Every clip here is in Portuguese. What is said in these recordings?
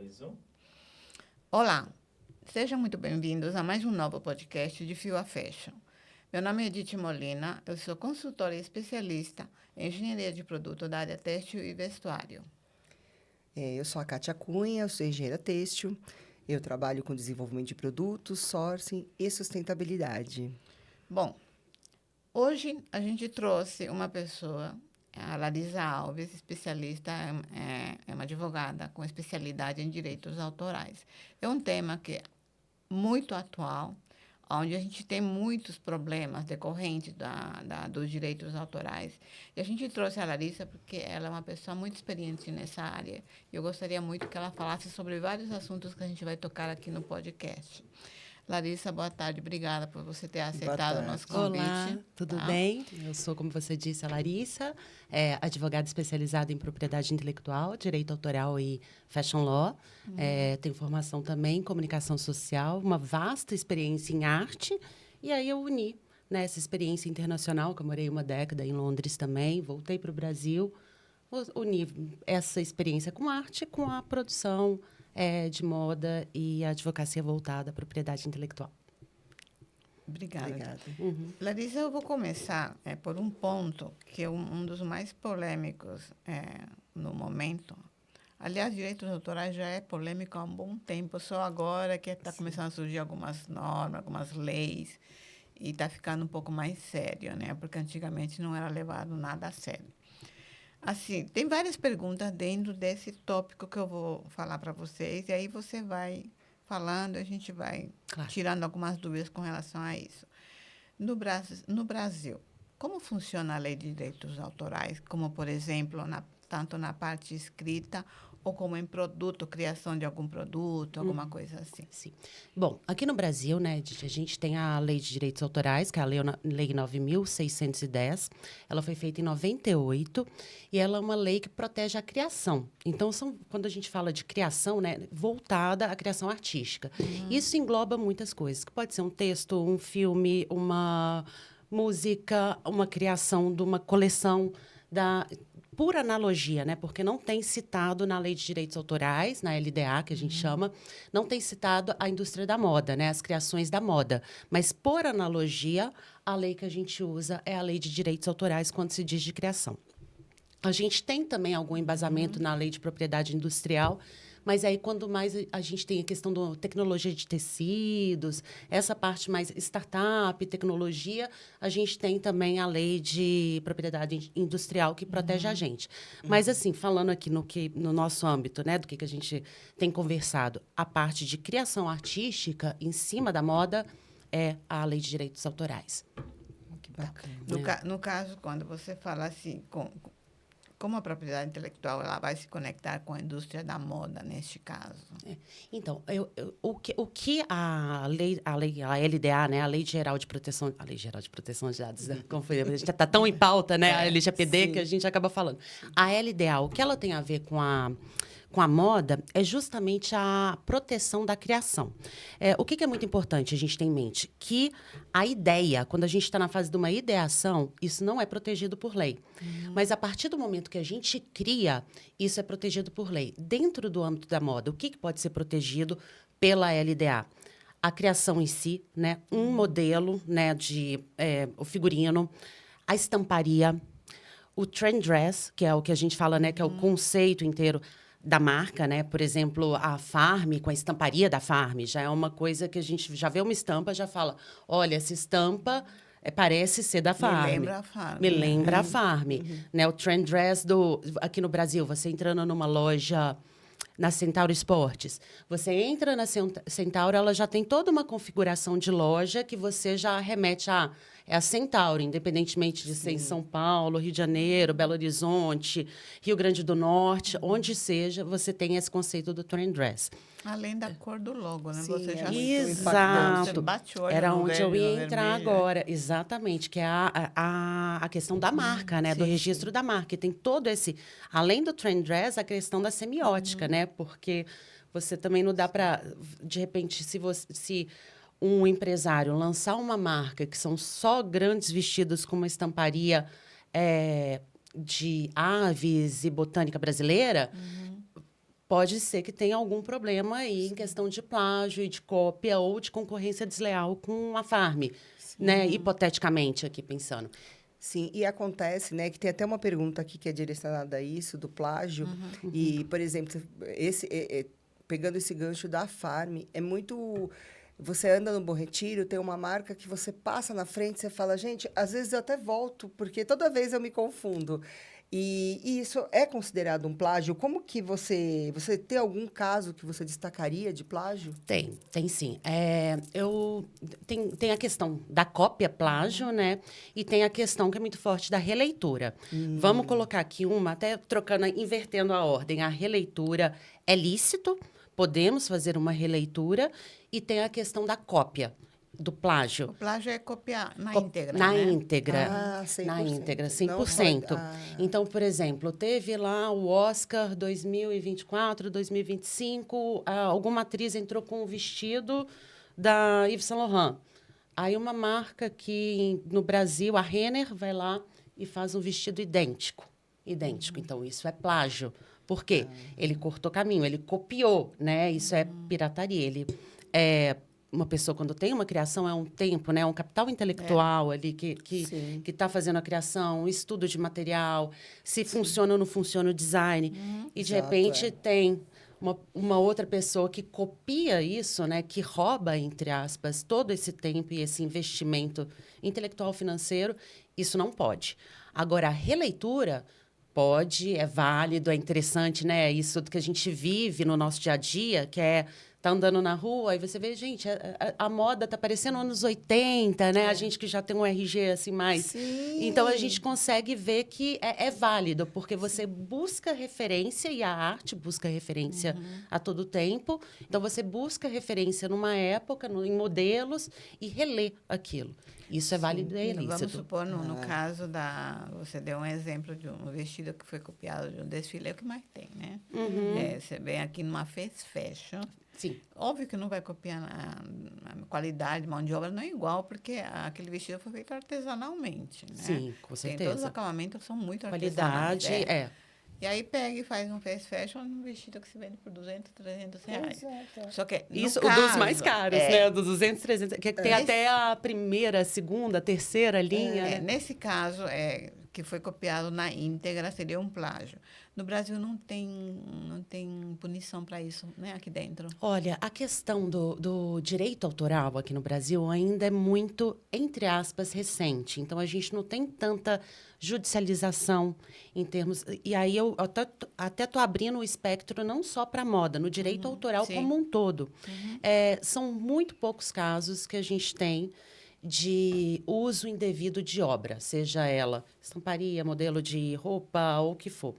2, 1. Olá, sejam muito bem-vindos a mais um novo podcast de Fio a Fashion. Meu nome é Edith Molina, eu sou consultora e especialista em engenharia de produto da área têxtil e vestuário. Eu sou a Kátia Cunha, eu sou engenheira têxtil, eu trabalho com desenvolvimento de produtos, sourcing e sustentabilidade. Bom, hoje a gente trouxe uma pessoa, a Larisa Alves, especialista, é uma advogada com especialidade em direitos autorais. É um tema que é muito atual, onde a gente tem muitos problemas decorrentes dos direitos autorais. E a gente trouxe a Larissa porque ela é uma pessoa muito experiente nessa área. E eu gostaria muito que ela falasse sobre vários assuntos que a gente vai tocar aqui no podcast. Larissa, boa tarde. Obrigada por você ter aceitado o nosso convite. Olá, tudo bem? Eu sou, como você disse, a Larissa, advogada especializada em propriedade intelectual, direito autoral e fashion law. Tenho formação também em comunicação social, uma vasta experiência em arte. E aí eu uni essa experiência internacional, que eu morei uma década em Londres também, voltei para o Brasil, uni essa experiência com arte, com a produção de moda e a advocacia voltada à propriedade intelectual. Obrigada. Larissa, eu vou começar por um ponto que é um dos mais polêmicos no momento. Aliás, direitos autorais já é polêmico há um bom tempo, só agora que está começando a surgir algumas normas, algumas leis, e está ficando um pouco mais sério, né? Porque antigamente não era levado nada a sério. Assim, tem várias perguntas dentro desse tópico que eu vou falar para vocês, e aí você vai falando, a gente vai tirando algumas dúvidas com relação a isso. No Brasil, como funciona a lei de direitos autorais? Como, por exemplo, tanto na parte escrita ou como em produto, criação de algum produto, alguma coisa assim. Sim. Bom, aqui no Brasil, né, a gente tem a Lei de Direitos Autorais, que é a Lei 9.610. Ela foi feita em 98 e ela é uma lei que protege a criação. Então, quando a gente fala de criação, né, voltada à criação artística. Isso engloba muitas coisas, que pode ser um texto, um filme, uma música, uma criação de uma coleção por analogia, né? Porque não tem citado na Lei de Direitos Autorais, na LDA, que a gente chama, não tem citado a indústria da moda, né? As criações da moda. Mas, por analogia, a lei que a gente usa é a Lei de Direitos Autorais quando se diz de criação. A gente tem também algum embasamento na Lei de Propriedade Industrial, mas aí, quando mais a gente tem a questão da tecnologia de tecidos, essa parte mais startup, tecnologia, a gente tem também a lei de propriedade industrial que protege a gente. Mas, assim, falando aqui no nosso âmbito, né, do que a gente tem conversado, a parte de criação artística em cima da moda é a lei de direitos autorais. Que bacana. No caso, quando você fala assim, como a propriedade intelectual ela vai se conectar com a indústria da moda, neste caso? Então, o que a LDA, né, a Lei Geral de Proteção de Dados, né, como foi, a gente está tão em pauta, né, a LGPD, que a gente acaba falando. A LDA, o que ela tem a ver com a moda é justamente a proteção da criação. O que é muito importante a gente ter em mente? Que a ideia, quando a gente está na fase de uma ideação, isso não é protegido por lei. Mas a partir do momento que a gente cria, isso é protegido por lei. Dentro do âmbito da moda, o que pode ser protegido pela LDA? A criação em si, né? Um modelo, né, o figurino, a estamparia, o trend dress, que é o que a gente fala, né, que é o conceito inteiro da marca, né? Por exemplo, a Farm, com a estamparia da Farm, já é uma coisa que a gente já vê uma estampa, já fala, olha, essa estampa parece ser da Farm. Me lembra a Farm. Me lembra a Farm. Né? O trend dress aqui no Brasil, você entrando numa loja na Centauro Esportes. Você entra na Centauro, ela já tem toda uma configuração de loja que você já remete a Centauro, independentemente de ser em São Paulo, Rio de Janeiro, Belo Horizonte, Rio Grande do Norte, onde seja, você tem esse conceito do trend dress. Além da cor do logo, né? Sim, Você já Exato. Você bate o olho Era no onde eu ia entrar vermelho. agora. Exatamente, que é a questão da marca, né? Do registro da marca. E tem todo esse... Além do trend dress, a questão da semiótica, né? Porque você também não dá para... De repente, se um empresário lançar uma marca que são só grandes vestidos com uma estamparia de aves e botânica brasileira... pode ser que tenha algum problema aí em questão de plágio e de cópia ou de concorrência desleal com a Farm, né? Hipoteticamente aqui pensando. Sim, e acontece, né, que tem até uma pergunta aqui que é direcionada a isso, do plágio. E, por exemplo, pegando esse gancho da Farm, é muito... Você anda no Bom Retiro, tem uma marca que você passa na frente, você fala, gente, às vezes eu até volto, porque toda vez eu me confundo. E isso é considerado um plágio? Como que você tem algum caso que você destacaria de plágio? Tem sim. Tem a questão da cópia plágio, né? E tem a questão que é muito forte da releitura. Vamos colocar aqui uma, até trocando, invertendo a ordem. A releitura é lícito, podemos fazer uma releitura, e tem a questão da cópia, do plágio. O plágio é copiar na Co- íntegra, na né? íntegra. Ah, 100%. Na íntegra, Não 100%. pode- Então, por exemplo, teve lá o Oscar 2024, 2025, alguma atriz entrou com um vestido da Yves Saint Laurent. Aí uma marca aqui no Brasil, a Renner, vai lá e faz um vestido idêntico. Idêntico. Então, isso é plágio. Por quê? Ele cortou caminho, ele copiou, né? Isso é pirataria. Uma pessoa, quando tem uma criação, é um tempo, né? Um capital intelectual ali que Sim. está fazendo a criação, um estudo de material, se funciona ou não funciona o design. E, de Exato, repente, tem uma outra pessoa que copia isso, né? Que rouba, entre aspas, todo esse tempo e esse investimento intelectual financeiro. Isso não pode. Agora, a releitura pode, é válido, é interessante, né? Isso que a gente vive no nosso dia a dia, que é tá andando na rua e você vê, gente, a moda tá parecendo anos 80, né? A gente que já tem um RG assim mais. Sim. Então a gente consegue ver que é válido, porque você busca referência e a arte busca referência a todo tempo. Então você busca referência numa época, em modelos e relê aquilo. Isso é válido e é Vamos ilícito. supor, no caso da... Você deu um exemplo de um vestido que foi copiado de um desfile, é o que mais tem, né? Você vem aqui numa fast fashion. Sim. Óbvio que não vai copiar a qualidade, mão de obra não é igual, porque aquele vestido foi feito artesanalmente, né? Sim, com Tem todos os certeza. acabamentos são muito artesanais. Qualidade, E aí pega e faz um fast fashion, um vestido que se vende por 200, 300 reais. Exato. Só que, no Isso, caso, dos mais caros, né? Dos 200, 300. Que tem até a primeira, a segunda, a terceira linha, né? Nesse caso, que foi copiado na íntegra, seria um plágio. No Brasil não tem punição para isso, né, aqui dentro. Olha, a questão do direito autoral aqui no Brasil ainda é muito, entre aspas, recente. Então, a gente não tem tanta judicialização em termos... E aí, eu até estou abrindo o espectro não só para a moda, no direito autoral sim. como um todo. São muito poucos casos que a gente tem de uso indevido de obra, seja ela estamparia, modelo de roupa ou o que for.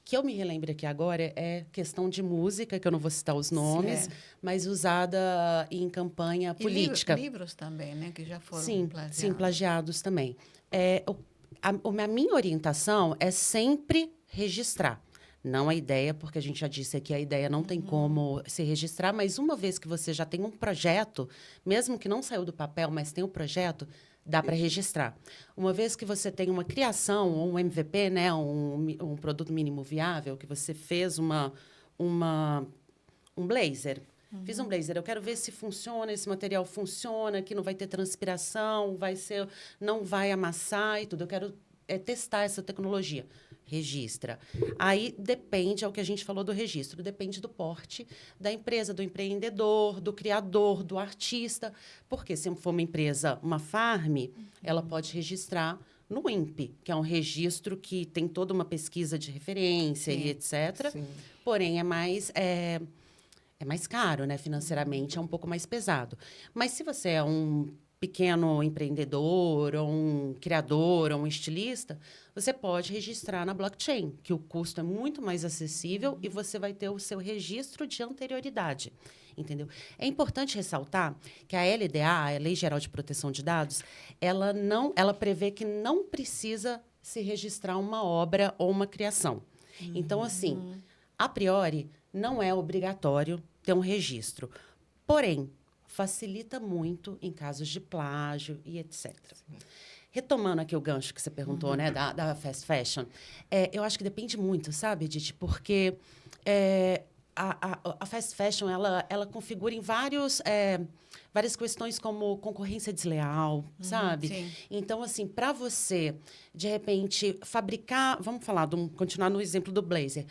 Que eu me relembre aqui agora é questão de música, que eu não vou citar os nomes, mas usada em campanha política. E livros também, né, que já foram plagiados. Sim, plagiados também. A minha orientação é sempre registrar. Não a ideia, porque a gente já disse aqui, a ideia não tem como se registrar, mas uma vez que você já tem um projeto, mesmo que não saiu do papel, mas tem um projeto, dá para registrar. Uma vez que você tem uma criação, um MVP, né, um produto mínimo viável, que você fez um blazer. Fiz um blazer, eu quero ver se funciona, esse material funciona, que não vai ter transpiração, não vai amassar e tudo. Eu quero testar essa tecnologia. Registra. Aí depende, é o que a gente falou do registro, depende do porte da empresa, do empreendedor, do criador, do artista. Porque se for uma empresa, uma farm, ela pode registrar no INPE, que é um registro que tem toda uma pesquisa de referência e etc. Sim. Porém, é mais caro, né? Financeiramente, é um pouco mais pesado. Mas se você é um pequeno empreendedor, ou um criador, ou um estilista, você pode registrar na blockchain, que o custo é muito mais acessível e você vai ter o seu registro de anterioridade, entendeu? É importante ressaltar que a LDA, a Lei Geral de Proteção de Dados, ela prevê que não precisa se registrar uma obra ou uma criação. Então, assim, a priori, não é obrigatório ter um registro. Porém, facilita muito em casos de plágio e etc. Retomando aqui o gancho que você perguntou, né, da fast fashion, eu acho que depende muito, sabe, Edith? Porque a fast fashion, ela configura em várias questões como concorrência desleal, sabe? Sim. Então, assim, para você, de repente, fabricar... Vamos falar, continuar no exemplo do blazer.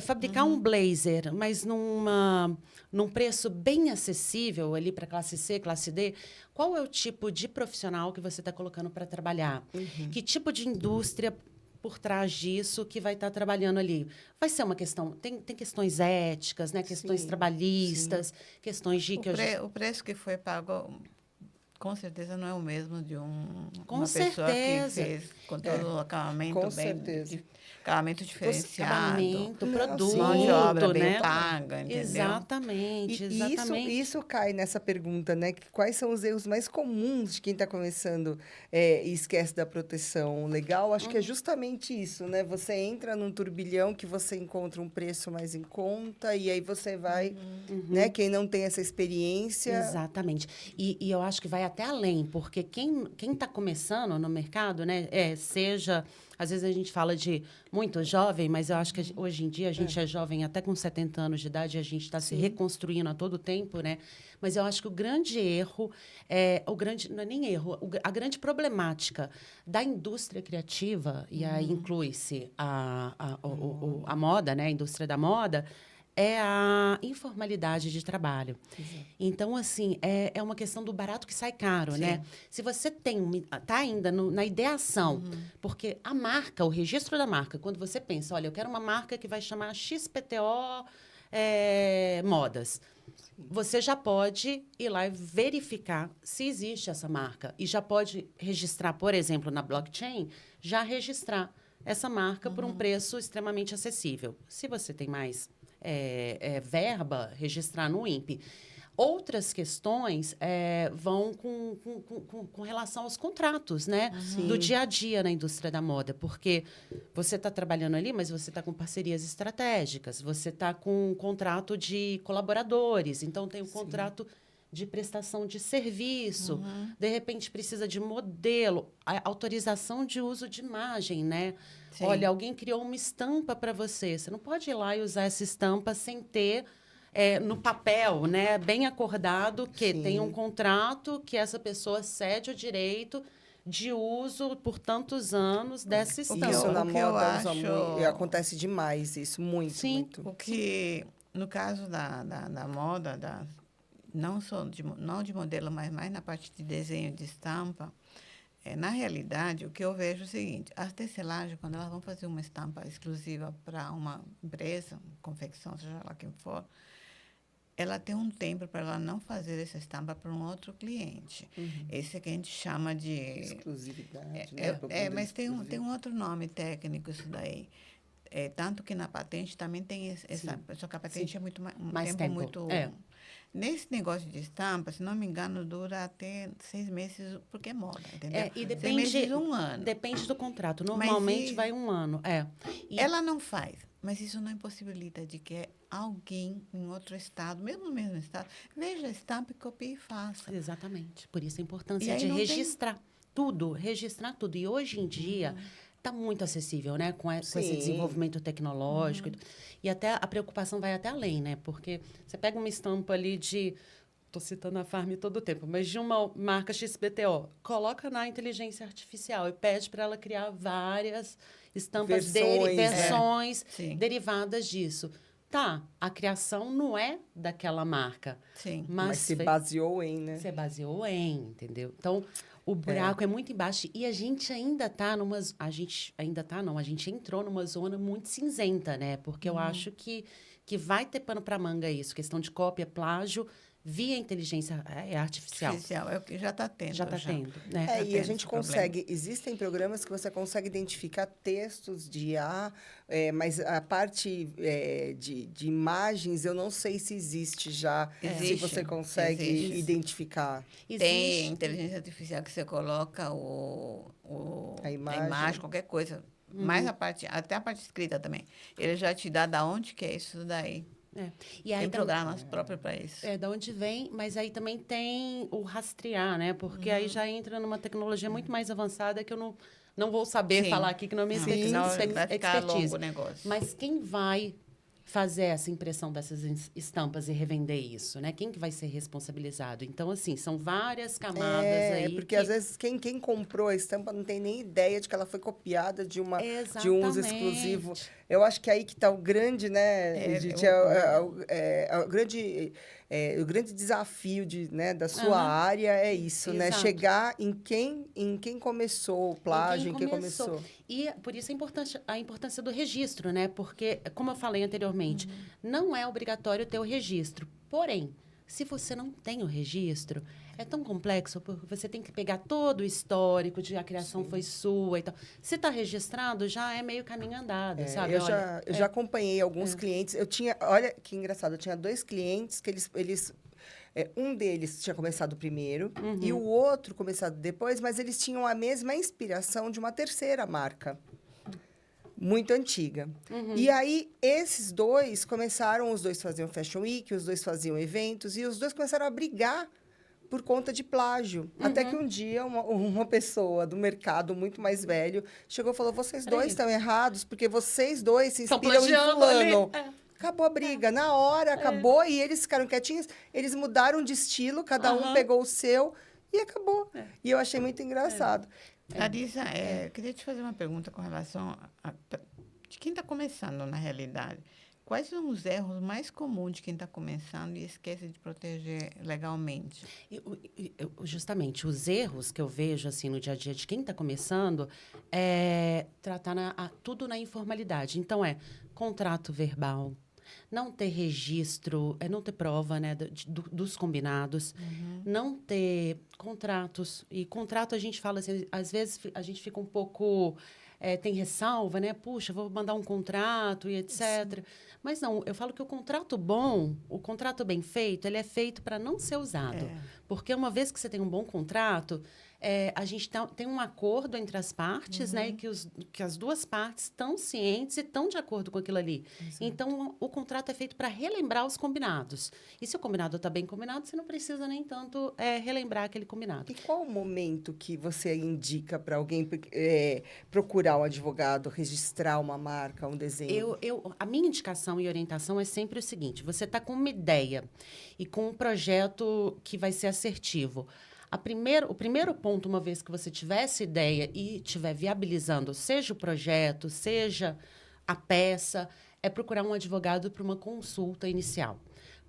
Fabricar um blazer, mas num preço bem acessível ali para classe C, classe D, qual é o tipo de profissional que você está colocando para trabalhar? Que tipo de indústria por trás disso que vai estar trabalhando ali? Vai ser uma questão... Tem questões éticas, né? Questões Sim, trabalhistas, questões de... O preço que foi pago, com certeza, não é o mesmo de Com uma pessoa que certeza. fez com todo o acabamento com bem... certeza. Acabamento diferenciado. Acabamento, Não, produto, Mão de obra bem né? paga, entendeu? Exatamente, E exatamente. isso cai nessa pergunta, né? Que quais são os erros mais comuns de quem está começando e esquece da proteção legal? Acho que é justamente isso, né? Você entra num turbilhão que você encontra um preço mais em conta e aí você vai, né? Quem não tem essa experiência... Exatamente. E eu acho que vai até além, porque quem está começando no mercado, né, seja... Às vezes a gente fala de muito jovem, mas eu acho que hoje em dia a gente é jovem até com 70 anos de idade, a gente está se reconstruindo a todo tempo, né? Mas eu acho que o grande erro, não é nem erro, a grande problemática da indústria criativa, e aí inclui-se a moda, né? A indústria da moda, é a informalidade de trabalho. Exato. Então, assim, é uma questão do barato que sai caro, né? Se você tá ainda na ideação, porque a marca, o registro da marca, quando você pensa, olha, eu quero uma marca que vai chamar XPTO Modas, você já pode ir lá e verificar se existe essa marca. E já pode registrar, por exemplo, na blockchain, já registrar essa marca por um preço extremamente acessível. Se você tem mais verba, registrar no INPE. Outras questões vão com relação aos contratos, né? Do dia a dia na indústria da moda. Porque você está trabalhando ali, mas você está com parcerias estratégicas, você está com um contrato de colaboradores, então tem um contrato de prestação de serviço, de repente precisa de modelo, autorização de uso de imagem, né? Sim. Olha, alguém criou uma estampa para você. Você não pode ir lá e usar essa estampa sem ter no papel, né, bem acordado, que tem um contrato que essa pessoa cede o direito de uso por tantos anos dessa estampa. Isso na O que eu moda usa acho- muito, e acontece demais isso, muito, Sim. muito. O que, no caso da moda, não de modelo, mas mais na parte de desenho de estampa, na realidade, o que eu vejo é o seguinte: as tecelagens, quando elas vão fazer uma estampa exclusiva para uma empresa, confecção, seja lá quem for, ela tem um tempo para ela não fazer essa estampa para um outro cliente. Esse que a gente chama de... Exclusividade, né? mas tem um outro nome técnico isso daí. Tanto que na patente também tem essa... Só que a patente é muito Mais tempo. muito... Nesse negócio de estampa, se não me engano, dura até 6 meses, porque é moda, entendeu? E 6 meses, 1 ano. Depende do contrato. Normalmente vai 1 ano. Ela não faz, mas isso não impossibilita de que alguém em outro estado, mesmo no mesmo estado, veja a estampa, copie e faça. Exatamente. Por isso a E importância aí de não tem- registrar tudo. E hoje em dia está muito acessível, né? Com esse Sim. desenvolvimento tecnológico. E até a preocupação vai até além, né? Porque você pega uma estampa ali de... Estou citando a Farm todo o tempo, mas de uma marca XPTO, coloca na inteligência artificial e pede para ela criar várias estampas, versões Sim. derivadas disso. Tá, a criação não é daquela marca, Sim. Mas se baseou em, né? se baseou em, entendeu? Então, o buraco é muito embaixo e a gente ainda tá a gente entrou numa zona muito cinzenta, né? Porque eu acho que vai ter pano para manga isso, questão de cópia, plágio, via inteligência artificial. Artificial, é o que já está tendo. Já está tendo, né? Tá E a tendo gente esse consegue... Existem programas que você consegue identificar textos de IA, mas a parte de imagens, eu não sei se existe já, se Existe, você consegue existe. identificar. Tem inteligência artificial que você coloca A a imagem. imagem, qualquer coisa. Mais até a parte escrita também. Ele já te dá da onde que é isso daí. E aí Tem programas próprios para isso. da onde vem, mas aí também tem o rastrear, né? Porque aí já entra numa tecnologia muito mais avançada que eu não vou saber Sim. falar aqui, que não é minha Senão vai ficar expertise. longo o negócio. Mas quem vai fazer essa impressão dessas estampas e revender isso, né? Quem que vai ser responsabilizado? Então, assim, são várias camadas aí. Porque às vezes quem comprou a estampa não tem nem ideia de que ela foi copiada de um uso exclusivo. Exatamente. Eu acho que aí que está o grande, né, É, Edith, o grande desafio da sua área é isso, né? Exato. Chegar em quem começou o plágio, em quem começou. E por isso a importância do registro, né? Porque, como eu falei anteriormente, não é obrigatório ter o registro. Porém, se você não tem o registro, é tão complexo, porque você tem que pegar todo o histórico de a criação foi sua e tal. Se está registrado, já é meio caminho andado, sabe? Eu já acompanhei alguns clientes. Olha que engraçado, eu tinha 2 clientes que um deles tinha começado primeiro e o outro começado depois, mas eles tinham a mesma inspiração de uma terceira marca, muito antiga. E aí, esses dois começaram, os dois faziam Fashion Week, os dois faziam eventos, e os dois começaram a brigar por conta de plágio. Até que um dia, uma pessoa do mercado muito mais velho chegou e falou, vocês dois estão errados, porque vocês dois se inspiram em fulano. Acabou a briga. Na hora, acabou, e eles ficaram quietinhos. Eles mudaram de estilo, cada um pegou o seu, e acabou. E eu achei muito engraçado. Larissa, eu queria te fazer uma pergunta com relação de quem está começando, na realidade. Quais são os erros mais comuns de quem está começando e esquece de proteger legalmente? Justamente, os erros que eu vejo assim no dia a dia de quem está começando é tratar tudo na informalidade. Então, contrato verbal, não ter registro, não ter prova, né, dos combinados, não ter contratos. E contrato, a gente fala assim, às vezes a gente fica um pouco... tem ressalva, né? Puxa, vou mandar um contrato e etc. Sim. Mas não, eu falo que o contrato bom, o contrato bem feito, ele é feito para não ser usado. Porque uma vez que você tem um bom contrato, a gente tem um acordo entre as partes, né? E que as duas partes estão cientes e estão de acordo com aquilo ali. Exato. Então, o contrato é feito para relembrar os combinados. E se o combinado está bem combinado, você não precisa nem tanto relembrar aquele combinado. E qual o momento que você indica para alguém procurar um advogado, registrar uma marca, um desenho? A minha indicação e orientação é sempre o seguinte, você está com uma ideia e com um projeto que vai ser assertivo. O primeiro ponto, uma vez que você tiver essa ideia e estiver viabilizando, seja o projeto, seja a peça, é procurar um advogado para uma consulta inicial.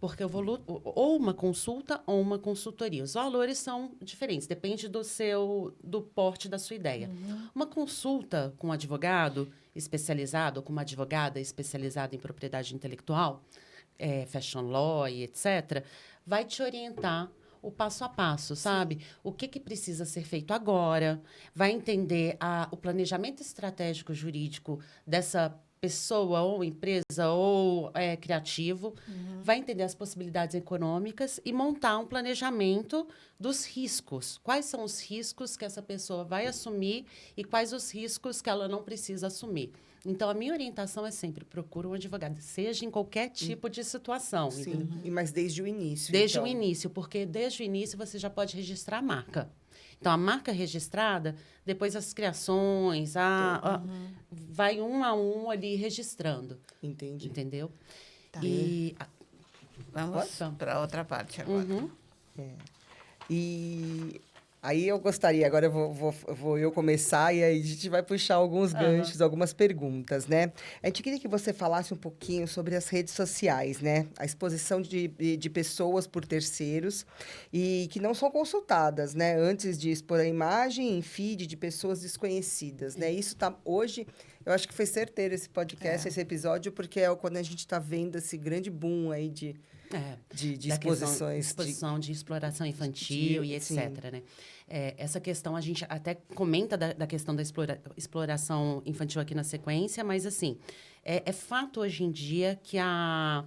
Porque ou uma consulta ou uma consultoria. Os valores são diferentes, depende do porte da sua ideia. Uma consulta com um advogado especializado, ou com uma advogada especializada em propriedade intelectual, fashion law e etc., vai te orientar o passo a passo, sabe? O que precisa ser feito agora, vai entender o planejamento estratégico jurídico dessa pessoa ou empresa ou criativo, vai entender as possibilidades econômicas e montar um planejamento dos riscos. Quais são os riscos que essa pessoa vai assumir e quais os riscos que ela não precisa assumir. Então, a minha orientação é sempre procura um advogado, seja em qualquer tipo de situação. Sim, mas desde o início. Desde o início, porque desde o início você já pode registrar a marca. Então, a marca registrada, depois as criações, vai um a um ali registrando. Entendi. Entendeu? Tá. Vamos para outra parte agora. E aí eu gostaria, agora vou eu começar e aí a gente vai puxar alguns ganchos, algumas perguntas, né? A gente queria que você falasse um pouquinho sobre as redes sociais, né? A exposição de pessoas por terceiros e que não são consultadas, né? Antes de expor a imagem em feed de pessoas desconhecidas, né? Isso tá hoje... Eu acho que foi certeiro esse podcast, esse episódio, porque é quando a gente está vendo esse grande boom aí de exposições. Exposição de exploração infantil e etc. Né? Essa questão, a gente até comenta da questão da exploração infantil aqui na sequência, mas, assim, é fato hoje em dia que a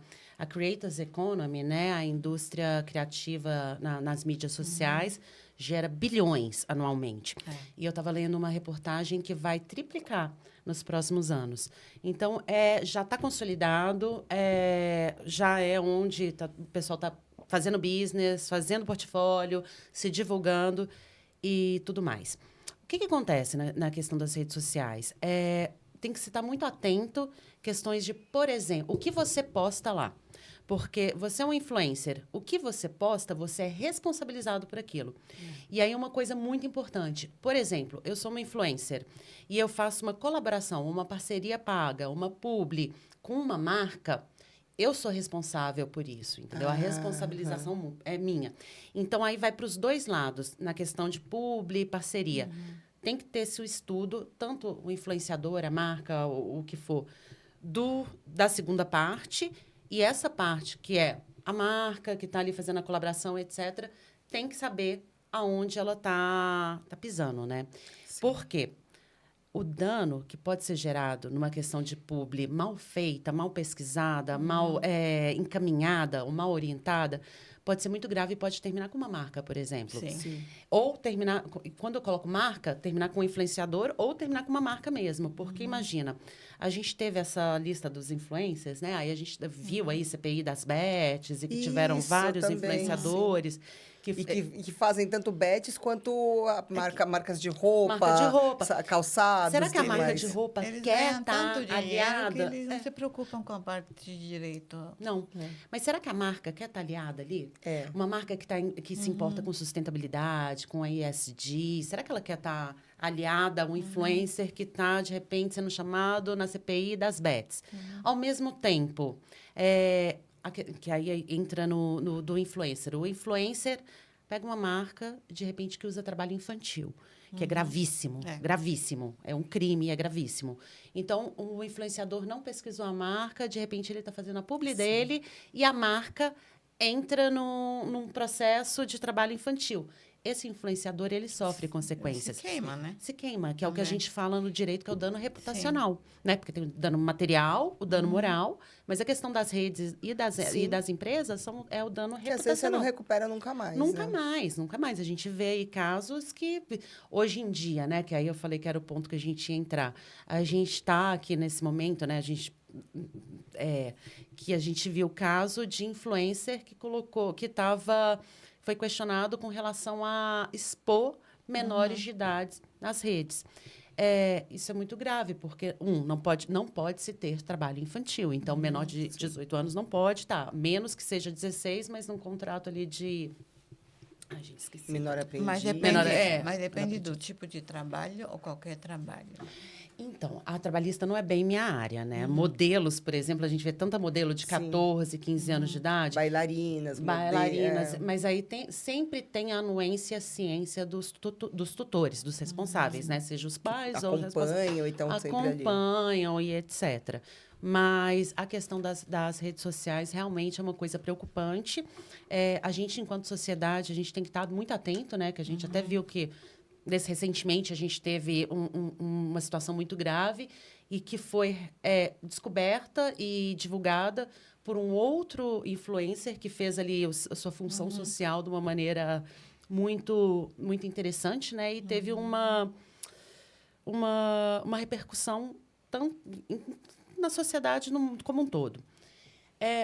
Creators Economy, né, a indústria criativa nas mídias sociais, gera bilhões anualmente. E eu estava lendo uma reportagem que vai triplicar nos próximos anos. Então, já está consolidado, já é onde o pessoal está fazendo business, fazendo portfólio, se divulgando e tudo mais. O que acontece na questão das redes sociais? tem que se estar muito atento questões de, por exemplo, o que você posta lá. Porque você é um influencer. O que você posta, você é responsabilizado por aquilo. E aí, uma coisa muito importante. Por exemplo, eu sou uma influencer e eu faço uma colaboração, uma parceria paga, uma publi com uma marca. Eu sou responsável por isso, entendeu? A responsabilização é minha. Então, aí vai para os dois lados, na questão de publi e parceria. Tem que ter esse estudo, tanto o influenciador, a marca, o que for, da segunda parte. E essa parte, que é a marca, que está ali fazendo a colaboração, etc., tem que saber aonde ela está pisando, né? Sim. Por quê? O dano que pode ser gerado numa questão de publi mal feita, mal pesquisada, mal encaminhada ou mal orientada, pode ser muito grave e pode terminar com uma marca, por exemplo. Sim. Sim. Ou terminar, quando eu coloco marca, terminar com um influenciador ou terminar com uma marca mesmo. Porque, imagina, a gente teve essa lista dos influencers, né? Aí a gente viu aí CPI das bets e que tiveram vários também, influenciadores. Sim. Que fazem tanto bets quanto marcas de roupa. Marca de roupa. Calçados. Será que a marca de roupa quer estar aliada? Que eles não se preocupam com a parte de direito. Não. Mas será que a marca quer estar aliada ali? Uma marca que se importa com sustentabilidade, com a ESG. Será que ela quer estar aliada a um influencer que está, de repente, sendo chamado na CPI das bets? Ao mesmo tempo... que aí entra no do influencer. O influencer pega uma marca, de repente, que usa trabalho infantil, que é gravíssimo, gravíssimo. É um crime, é gravíssimo. Então, o influenciador não pesquisou a marca, de repente, ele está fazendo a publi dele e a marca entra num processo de trabalho infantil. Esse influenciador, ele sofre consequências. Se queima, né? Se queima, que é o que a gente fala no direito, que é o dano reputacional, né? Porque tem o dano material, o dano moral, mas a questão das redes e das empresas é o dano reputacional. Que às vezes você não recupera nunca mais, Nunca mais, nunca mais. A gente vê aí casos que, hoje em dia, né? Que aí eu falei que era o ponto que a gente ia entrar. A gente está aqui nesse momento, né? Que a gente viu o caso de influencer foi questionado com relação a expor menores de idade nas redes. Isso é muito grave, porque, não pode se ter trabalho infantil. Então, menor de 18 anos não pode estar. Menos que seja 16, mas num contrato ali de... Ai, gente, esqueci. Menor aprendiz. Mas depende do tipo de trabalho ou qualquer trabalho. Então, a trabalhista não é bem minha área, né? Modelos, por exemplo, a gente vê tanta modelo de 14, 15 anos de idade. Bailarinas. Mas aí sempre tem a anuência, a ciência dos tutores, dos responsáveis, né? Seja os pais ou os responsáveis. Acompanham e etc. Mas a questão das redes sociais realmente é uma coisa preocupante. A gente, enquanto sociedade, a gente tem que estar muito atento, né? Que a gente até viu que... Recentemente, a gente teve uma situação muito grave e que foi descoberta e divulgada por um outro influencer que fez ali a sua função social de uma maneira muito, muito interessante, né? E teve uma repercussão na sociedade como um todo.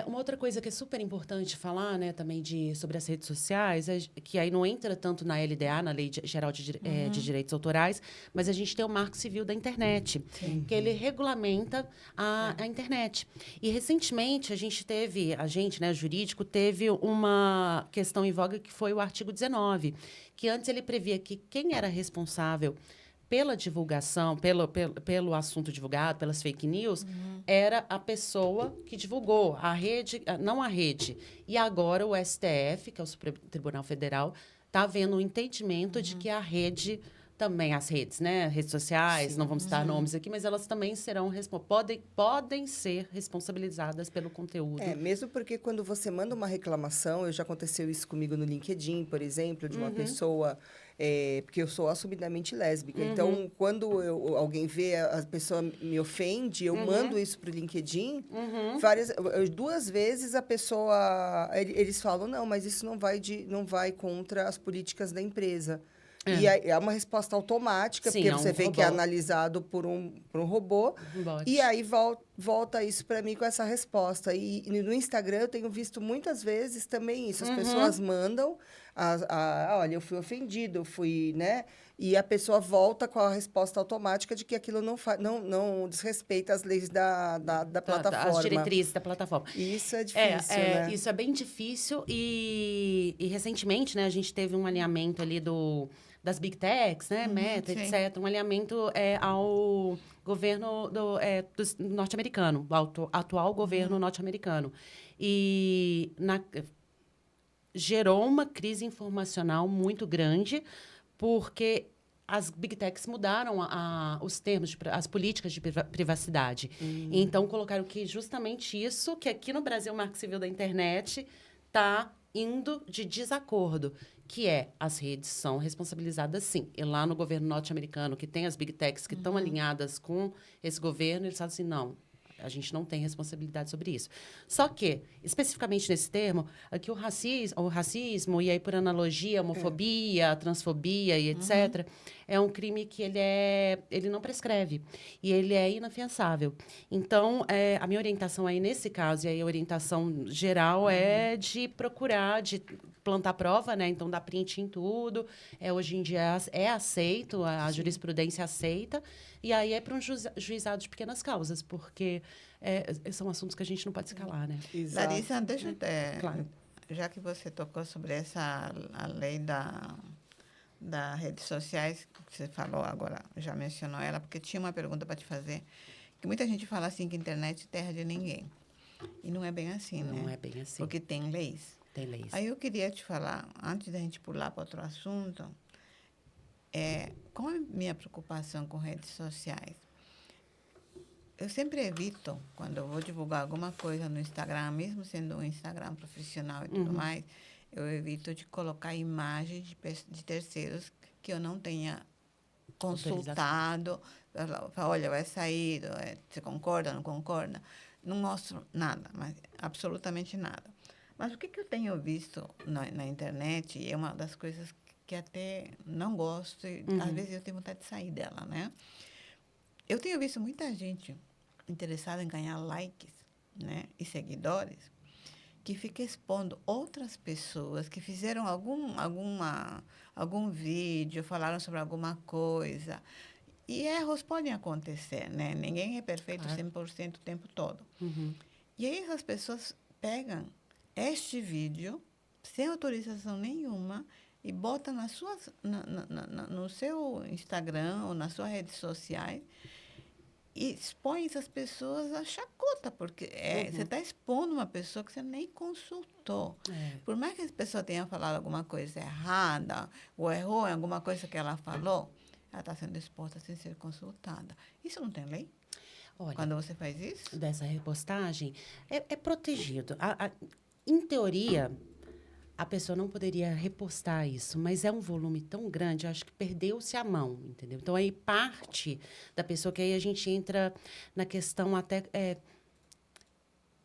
Uma outra coisa que é super importante falar, né, também sobre as redes sociais, que aí não entra tanto na LDA, na Lei Geral de Direitos Autorais, mas a gente tem o Marco Civil da Internet, que ele regulamenta a internet. E, recentemente, jurídico, teve uma questão em voga que foi o artigo 19, que antes ele previa que quem era responsável pela divulgação, pelo assunto divulgado, pelas fake news, era a pessoa que divulgou, a rede, não a rede. E agora o STF, que é o Supremo Tribunal Federal, está havendo um entendimento de que a rede, também as redes, né? Redes sociais, não vamos citar nomes aqui, mas elas também podem ser responsabilizadas pelo conteúdo. Mesmo porque quando você manda uma reclamação, já aconteceu isso comigo no LinkedIn, por exemplo, de uma pessoa... porque eu sou assumidamente lésbica. Então, quando alguém vê, a pessoa me ofende, eu mando isso para o LinkedIn. 2 vezes a pessoa... Eles falam, não, mas isso não vai contra as políticas da empresa. E é uma resposta automática, porque você vê que é analisado por um robô. E aí volta isso para mim com essa resposta. E no Instagram eu tenho visto muitas vezes também isso. As pessoas mandam, olha, eu fui ofendido, eu fui, né? E a pessoa volta com a resposta automática de que aquilo não desrespeita as leis da plataforma. As diretrizes da plataforma. E isso é difícil, né? Isso é bem difícil e recentemente, né, a gente teve um alinhamento ali das Big Techs, né, Meta, sim. etc. Um alinhamento ao governo norte-americano, ao atual governo norte-americano. E gerou uma crise informacional muito grande, porque as Big Techs mudaram os termos, as políticas de privacidade. Então, colocaram que justamente isso, que aqui no Brasil o Marco Civil da Internet está indo de desacordo, que as redes são responsabilizadas, sim. E lá no governo norte-americano, que tem as Big Techs que estão alinhadas com esse governo, eles falam assim, não, a gente não tem responsabilidade sobre isso. Só que, especificamente nesse termo, aqui o racismo e aí, por analogia, a homofobia, a transfobia e etc., é um crime que ele não prescreve. E ele é inafiançável. Então, a minha orientação aí, nesse caso, e aí a orientação geral é de procurar, de plantar prova, né? Então, dá print em tudo. Hoje em dia é aceito, a jurisprudência aceita. E aí é para um juizado de pequenas causas, porque são assuntos que a gente não pode se calar, né? Exato. Larissa, deixa eu... Claro. Já que você tocou sobre a lei das redes sociais, que você falou agora, já mencionou ela, porque tinha uma pergunta para te fazer, que muita gente fala assim que internet é terra de ninguém. E não é bem assim, né? Não é bem assim. Porque tem leis. Tem leis. Aí eu queria te falar, antes da gente pular para outro assunto, qual é a minha preocupação com redes sociais? Eu sempre evito, quando eu vou divulgar alguma coisa no Instagram, mesmo sendo um Instagram profissional e tudo mais, eu evito de colocar imagens de terceiros que eu não tenha consultado. Olha, vai sair, você concorda, não concorda? Não mostro nada, mas absolutamente nada. Mas o que eu tenho visto na internet, e é uma das coisas que até não gosto, e às vezes eu tenho vontade de sair dela, né? Eu tenho visto muita gente interessada em ganhar likes, né, e seguidores, que fica expondo outras pessoas que fizeram algum vídeo, falaram sobre alguma coisa. E erros podem acontecer, né? Ninguém é perfeito 100% o tempo todo. E aí essas pessoas pegam este vídeo, sem autorização nenhuma, e botam no seu Instagram ou nas suas redes sociais e expõe essas pessoas à chacota, porque você está expondo uma pessoa que você nem consultou. Por mais que essa pessoa tenha falado alguma coisa errada ou errou em alguma coisa que ela falou, ela está sendo exposta sem ser consultada. Isso não tem lei? Olha, quando você faz isso? Dessa repostagem, é protegido. Em teoria, a pessoa não poderia repostar isso, mas é um volume tão grande, eu acho que perdeu-se a mão, entendeu? Então, aí parte da pessoa, que aí a gente entra na questão até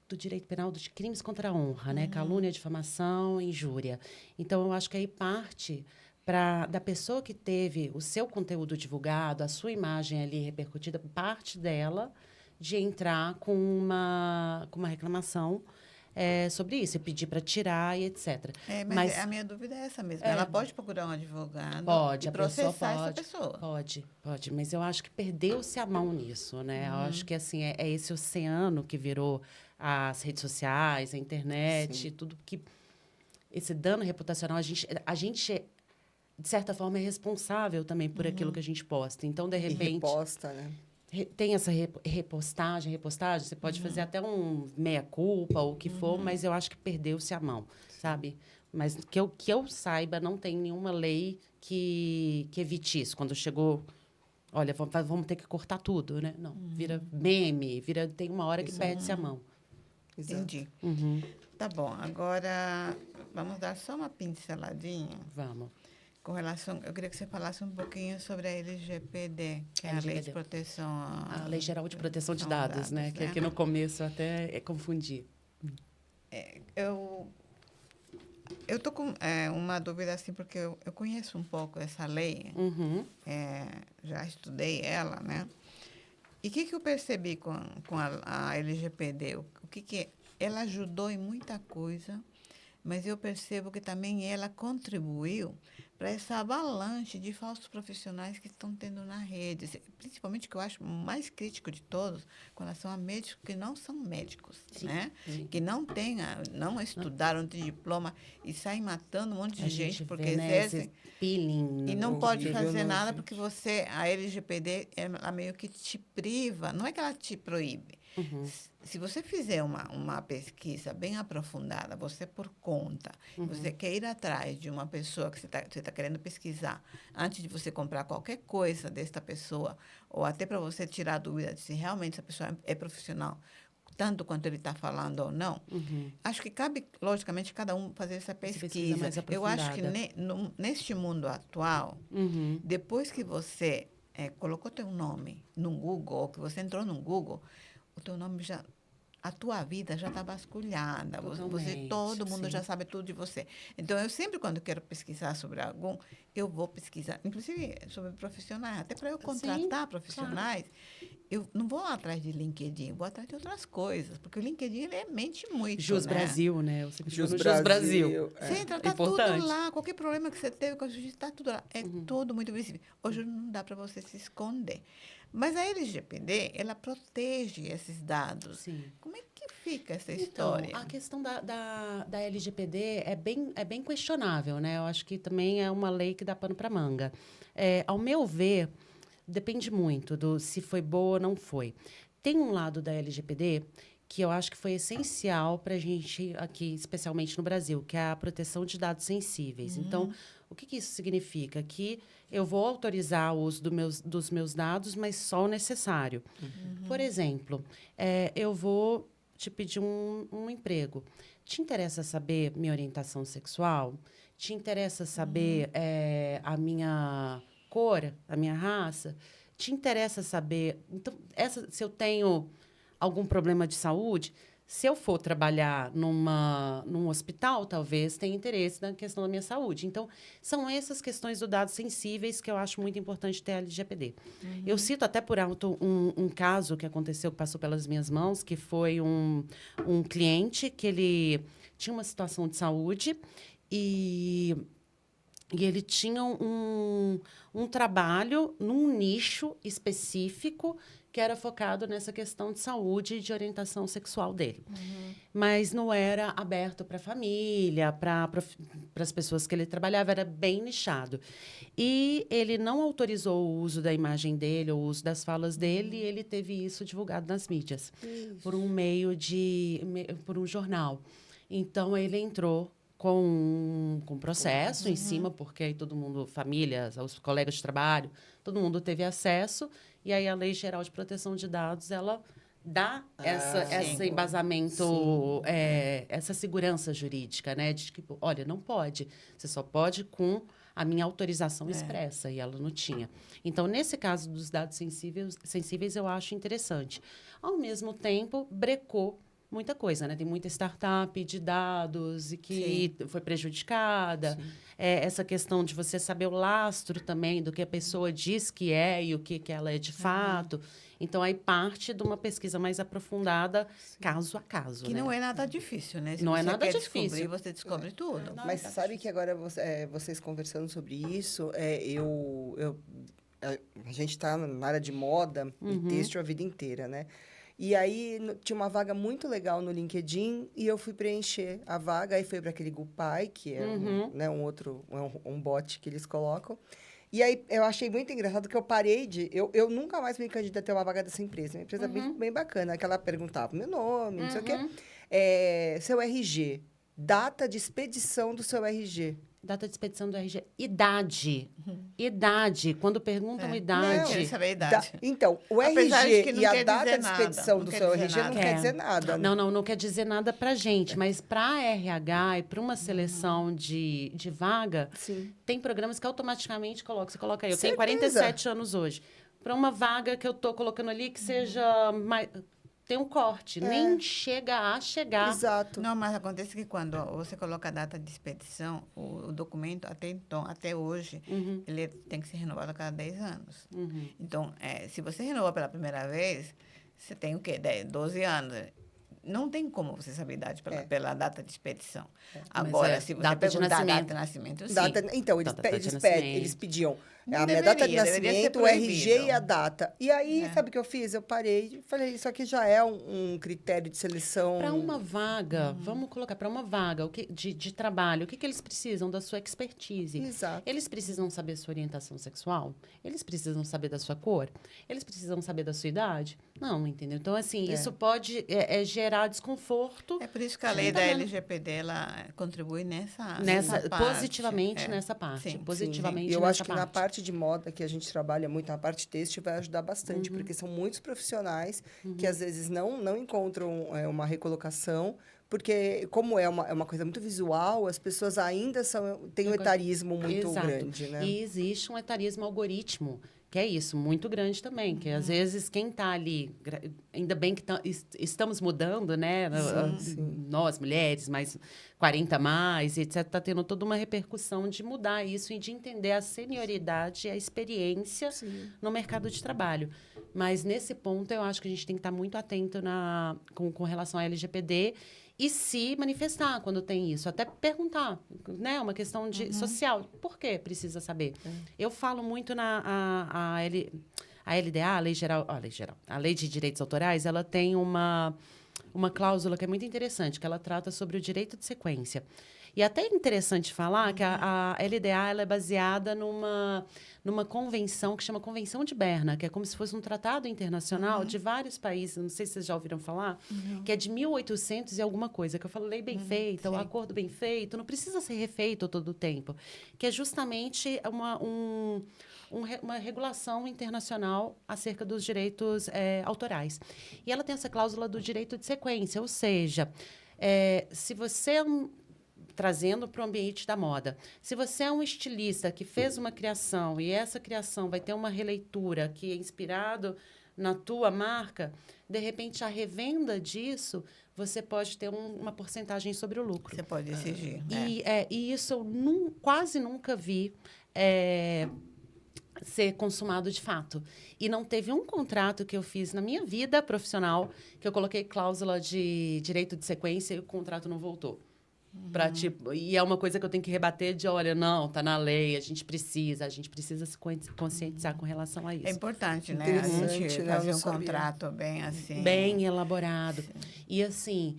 do direito penal de crimes contra a honra, né? Calúnia, difamação, injúria. Então, eu acho que aí parte da pessoa que teve o seu conteúdo divulgado, a sua imagem ali repercutida, parte dela de entrar com uma reclamação sobre isso, e pedir para tirar e etc. Mas a minha dúvida é essa mesmo. Ela pode procurar um advogado e processar essa pessoa. Pode. Mas eu acho que perdeu-se a mão nisso, né? Eu acho que assim, é esse oceano que virou as redes sociais, a internet, tudo que... Esse dano reputacional, a gente de certa forma, é responsável também por aquilo que a gente posta. Então, de repente... E reposta, né? Tem essa repostagem, você pode fazer até um meia-culpa ou o que for, mas eu acho que perdeu-se a mão, sabe? Mas que eu saiba, não tem nenhuma lei que evite isso. Quando chegou, olha, vamos ter que cortar tudo, né? Não, vira meme, tem uma hora que perde-se a mão. Entendi. Tá bom, agora vamos dar só uma pinceladinha. Vamos. Com relação, eu queria que você falasse um pouquinho sobre a LGPD, que é a Lei de Proteção... A Lei Geral de Proteção de Dados, né? Que aqui no começo até confundi. Eu estou com uma dúvida, assim, porque eu conheço um pouco essa lei, já estudei ela, né? E o que eu percebi com a LGPD? O que ela ajudou em muita coisa, mas eu percebo que também ela contribuiu para essa avalanche de falsos profissionais que estão tendo na rede. Principalmente o que eu acho mais crítico de todos, com relação a médicos que não são médicos, Sim, né? sim. Que não estudaram, têm diploma e saem matando um monte de gente porque vê, né, exercem. esse peeling, E não Horrível, pode fazer nada nojento. porque a LGPD, ela meio que te priva, não é que ela te proíbe. Se você fizer uma pesquisa bem aprofundada, você por conta, você quer ir atrás de uma pessoa que você tá querendo pesquisar, antes de você comprar qualquer coisa desta pessoa, ou até para você tirar a dúvida de se realmente essa pessoa é profissional, tanto quanto ele está falando ou não, acho que cabe, logicamente, cada um fazer essa pesquisa mais Eu acho que aprofundada. neste mundo atual, depois que você colocou teu nome no Google, ou que você entrou no Google, o teu nome já, a tua vida já está vasculhada. Todo mundo sim. já sabe tudo de você. Então, eu sempre, quando quero pesquisar sobre algum, eu vou pesquisar, inclusive sobre profissionais, até para eu contratar profissionais, eu não vou atrás de LinkedIn, vou atrás de outras coisas, porque o LinkedIn ele mente muito, Jus né? Brasil, né? Eu sempre Jus no Jus Brasil. é. Você entra, está Importante. tudo lá. Qualquer problema que você teve com a justiça, está tudo lá. É tudo muito visível. Hoje não dá para você se esconder. Mas a LGPD, ela protege esses dados. Sim. Como é que fica essa Então, história? a questão da LGPD é bem questionável, né? Eu acho que também é uma lei que dá pano para manga. Ao meu ver, depende muito do se foi boa ou não foi. Tem um lado da LGPD que eu acho que foi essencial para a gente aqui, especialmente no Brasil, que é a proteção de dados sensíveis. Então, o que isso significa? Que eu vou autorizar o uso dos meus dados, mas só o necessário. Por exemplo, eu vou te pedir um emprego. Te interessa saber minha orientação sexual? Te interessa saber a minha cor, a minha raça? Te interessa saber... Então, se eu tenho algum problema de saúde, se eu for trabalhar num hospital, talvez tenha interesse na questão da minha saúde. Então, são essas questões do dados sensíveis que eu acho muito importante ter a LGPD. Eu cito até por alto um caso que aconteceu, que passou pelas minhas mãos, que foi um cliente que ele tinha uma situação de saúde e ele tinha um trabalho num nicho específico que era focado nessa questão de saúde e de orientação sexual dele. Mas não era aberto para a família, para as pessoas que ele trabalhava, era bem nichado. E ele não autorizou o uso da imagem dele, ou o uso das falas dele, e ele teve isso divulgado nas mídias, por um por um jornal. Então, ele entrou com processo em cima, porque aí todo mundo, famílias, os colegas de trabalho, todo mundo teve acesso, e aí a Lei Geral de Proteção de Dados, ela dá esse embasamento, essa segurança jurídica, né? De que, olha, não pode, você só pode com a minha autorização expressa, e ela não tinha. Então, nesse caso dos dados sensíveis, eu acho interessante. Ao mesmo tempo, brecou muita coisa, né? Tem muita startup de dados e que foi prejudicada. Essa questão de você saber o lastro também do que a pessoa diz que é e o que ela é de fato. Então, aí parte de uma pesquisa mais aprofundada, caso a caso. Que né? não é nada difícil, né? Se Não você é nada quer difícil. descobrir, você descobre tudo. Mas sabe que agora vocês conversando sobre isso, a gente está na área de moda e têxtil a vida inteira, né? E aí tinha uma vaga muito legal no LinkedIn e eu fui preencher a vaga. Aí foi para aquele GuPai, que é um bot que eles colocam. E aí eu achei muito engraçado que eu parei eu nunca mais me candidatei a uma vaga dessa empresa. Uma empresa bem bacana, que ela perguntava meu nome, não sei o quê. Seu RG, data de expedição do seu RG. Data de expedição do RG. Idade. Idade. Quando perguntam Não, idade... quero saber a idade. Então, o Apesar de RG que não e a quer data dizer de nada, expedição não do quer seu dizer RG não nada. quer dizer nada. Não quer dizer nada pra gente, mas pra RH e pra uma seleção de vaga, Sim. tem programas que automaticamente colocam. Você coloca aí, eu tenho Certeza. 47 anos hoje. Pra uma vaga que eu tô colocando ali que seja mais... tem um corte. Nem chega a chegar. Exato. Não, mas acontece que quando você coloca a data de expedição, o documento, até hoje, ele tem que ser renovado a cada 10 anos. Então, se você renovou pela primeira vez, você tem o quê? 12 anos. Não tem como você saber a idade pela data de expedição. Agora, se você data de perguntar a nascimento. data de nascimento, sim. Então, eles pediam a minha data de deveria ser nascimento, o RG e proibido. a data. E aí, sabe o que eu fiz? Eu parei e falei, isso aqui já é um critério de seleção. Para uma vaga, vamos colocar, para uma vaga de trabalho, o que eles precisam? Da sua expertise. Exato. Eles precisam saber sua orientação sexual? Eles precisam saber da sua cor? Eles precisam saber da sua idade? Não, entendeu? Então, assim, isso pode gerar desconforto. É por isso que a lei da LGPD, ela contribui nessa parte. Positivamente nessa parte. Sim, positivamente E eu nessa acho que parte. na parte de moda, que a gente trabalha muito, na parte têxtil, vai ajudar bastante, porque são muitos profissionais que, às vezes, não encontram uma recolocação, porque, como é uma coisa muito visual, as pessoas ainda têm um etarismo muito Exato. grande, né? E existe um etarismo algoritmo, que é isso, muito grande também, que às vezes quem está ali, ainda bem que estamos mudando, né? Nós, mulheres, mais 40 mais, etc., está tendo toda uma repercussão de mudar isso e de entender a senioridade e a experiência no mercado de trabalho. Mas nesse ponto eu acho que a gente tem que estar muito atento com relação à LGPD e se manifestar quando tem isso. Até perguntar, né? Uma questão social. Por que precisa saber? Eu falo muito a LDA, a Lei Geral, a Lei de Direitos Autorais, ela tem uma cláusula que é muito interessante, que ela trata sobre o direito de sequência. E até é interessante falar que a LDA ela é baseada numa convenção que chama Convenção de Berna, que é como se fosse um tratado internacional de vários países, não sei se vocês já ouviram falar, que é de 1800 e alguma coisa, que eu falo lei bem feita, o acordo bem feito, não precisa ser refeito todo o tempo, que é justamente uma regulação internacional acerca dos direitos autorais. E ela tem essa cláusula do direito de sequência, ou seja, se você trazendo para o ambiente da moda. Se você é um estilista que fez uma criação e essa criação vai ter uma releitura que é inspirado na tua marca, de repente, a revenda disso, você pode ter uma porcentagem sobre o lucro. Você pode exigir. E isso eu quase nunca vi ser consumado de fato. E não teve um contrato que eu fiz na minha vida profissional que eu coloquei cláusula de direito de sequência e o contrato não voltou. E é uma coisa que eu tenho que rebater de, olha, não, tá na lei, a gente precisa se conscientizar com relação a isso. É importante, né? A Interessante, gente né? fazer Eu um não sabia. contrato bem assim. Bem elaborado. E assim,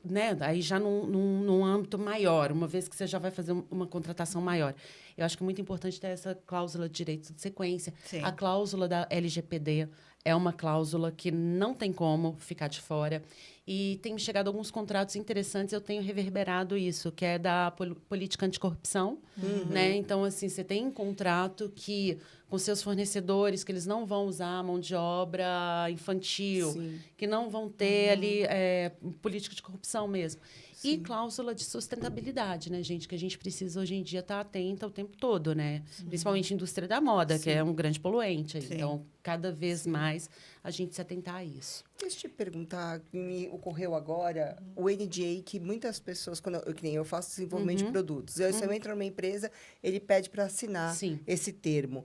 né, aí já num âmbito maior, uma vez que você já vai fazer uma contratação maior. Eu acho que é muito importante ter essa cláusula de direito de sequência. Sim. A cláusula da LGPD é uma cláusula que não tem como ficar de fora. E tem chegado alguns contratos interessantes, eu tenho reverberado isso, que é da política anticorrupção, né? Então, assim, você tem um contrato que, com seus fornecedores, que eles não vão usar mão de obra infantil, que não vão ter ali política de corrupção mesmo. E cláusula de sustentabilidade, né, gente? Que a gente precisa, hoje em dia, estar atenta o tempo todo, né? Principalmente a indústria da moda, que é um grande poluente. Então, cada vez mais, a gente se atentar a isso. Deixa eu te perguntar, me ocorreu agora, o NDA, que muitas pessoas, que nem eu faço desenvolvimento de produtos, se eu entro numa empresa, ele pede para assinar esse termo.